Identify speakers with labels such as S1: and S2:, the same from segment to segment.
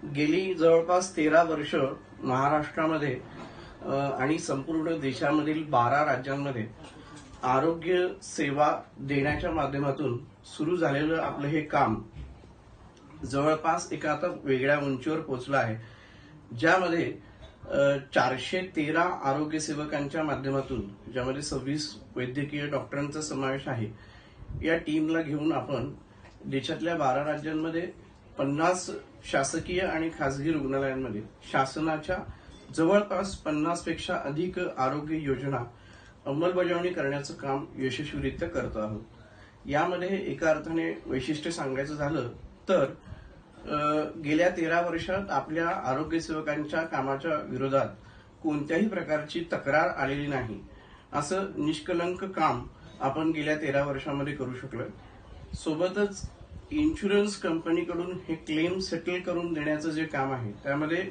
S1: गेली जवळपास 13 वर्ष महाराष्ट्रामध्ये आणि संपूर्ण देशामधील 12 राज्यांमध्ये आरोग्य सेवा देण्याच्या माध्यमातून सुरू झालेलं आपलं हे काम जवळपास एका आता वेगळ्या उंचीवर पोहोचलं आहे, ज्यामध्ये 413 आरोग्य सेवकांच्या माध्यमातून, ज्यामध्ये 26 वैद्यकीय डॉक्टरांचा समावेश आहे, या टीमला घेऊन आपण देशातल्या 12 राज्यांमध्ये 50 शासकीय आणि खासगी रुग्णालयांमध्ये शासनाच्या जवळपास 50 पेक्षा अधिक आरोग्य योजना अंमलबजावणी करण्याचं काम यशस्वीरित्या करत आहोत. यामध्ये एका अर्थाने वैशिष्ट्य सांगायचं झालं तर गेल्या 13 वर्षात आपल्या आरोग्य सेवकांच्या कामाच्या विरोधात कोणत्याही प्रकारची तक्रार आलेली नाही, असं निष्कलंक काम आपण गेल्या 13 वर्षांमध्ये करू शकलो. सोबतच इन्शुरन्स कंपनीकडून हे क्लेम सेटल करून देण्याचं जे काम आहे, त्यामध्ये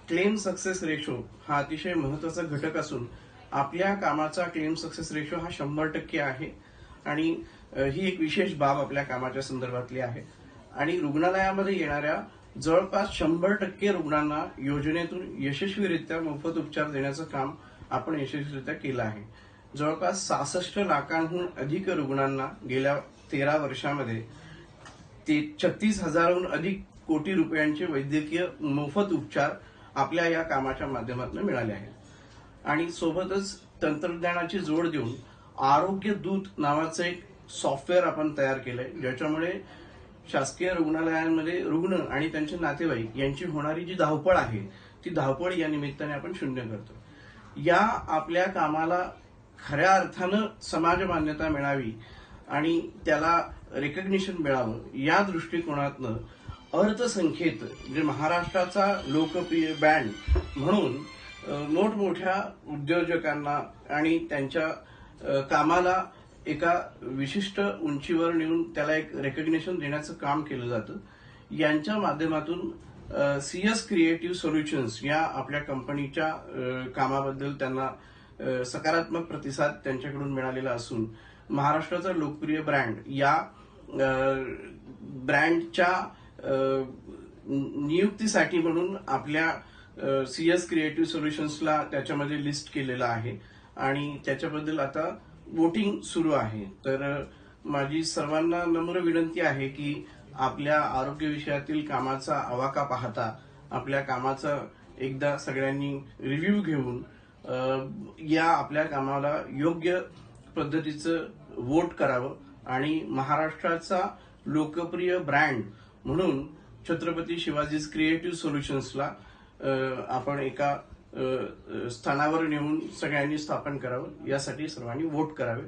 S1: क्लेम सक्सेस रेशो हा अतिशय महत्वाचा घटक असून आपल्या कामाचा क्लेम सक्सेस रेशो हा 100% आहे आणि ही एक विशेष बाब आपल्या कामाच्या संदर्भातली आहे. आणि रुग्णालयामध्ये येणाऱ्या जवळपास 100% रुग्णांना योजनेतून यशस्वीरित्या मोफत उपचार देण्याचं काम आपण यशस्वीरित्या केलं आहे. जवळपास 66 लाखांहून अधिक रुग्णांना गेल्या 13 वर्षांमध्ये 36,000हून अधिक कोटी रुपयांचे वैद्यकीय मोफत उपचार आपल्या या कामाच्या माध्यमातून मिळाले आहेत. आणि सोबतच तंत्रज्ञानाची जोड देऊन आरोग्य दूत नावाचं एक सॉफ्टवेअर आपण तयार केलंय, ज्याच्यामुळे शासकीय रुग्णालयांमध्ये रुग्ण आणि त्यांचे नातेवाईक यांची होणारी जी धावपळ आहे, ती धावपळ या निमित्ताने आपण शून्य करतो. या आपल्या कामाला खऱ्या अर्थानं समाज मान्यता मिळावी आणि त्याला रेकग्निशन मिळावं, या दृष्टिकोनातनं अर्थसंख्येत जे महाराष्ट्राचा लोकप्रिय ब्रँड म्हणून मोठमोठ्या उद्योजकांना आणि त्यांच्या कामाला एका विशिष्ट उंचीवर नेऊन त्याला एक रेकग्निशन देण्याचं काम केलं जातं. यांच्या माध्यमातून सीएस क्रिएटिव्ह सोल्युशन्स या आपल्या कंपनीच्या कामाबद्दल त्यांना सकारात्मक प्रतिसाद त्यांच्याकडून मिळालेला असून महाराष्ट्राचा लोकप्रिय ब्रँड या ब्रँडच्या नियुक्तीसाठी म्हणून आपल्या सीएस क्रिएटिव्ह सोल्युशन्सला त्याच्यामध्ये लिस्ट केलेलं आहे आणि त्याच्याबद्दल आता वोटिंग सुरू आहे. तर माझी सर्वांना नम्र विनंती आहे की आपल्या आरोग्य विषयातील कामाचा आवाका पाहता आपल्या कामाचा एकदा सगळ्यांनी रिव्ह्यू घेऊन या आपल्या कामाला योग्य पद्धतीचं वोट करावं आणि महाराष्ट्राचा लोकप्रिय ब्रँड म्हणून छत्रपती शिवाजी क्रिएटिव्ह सोल्युशन्सला आपण एका स्थानावर नेऊन सगळ्यांनी स्थापन करावं, यासाठी सर्वांनी वोट करावे.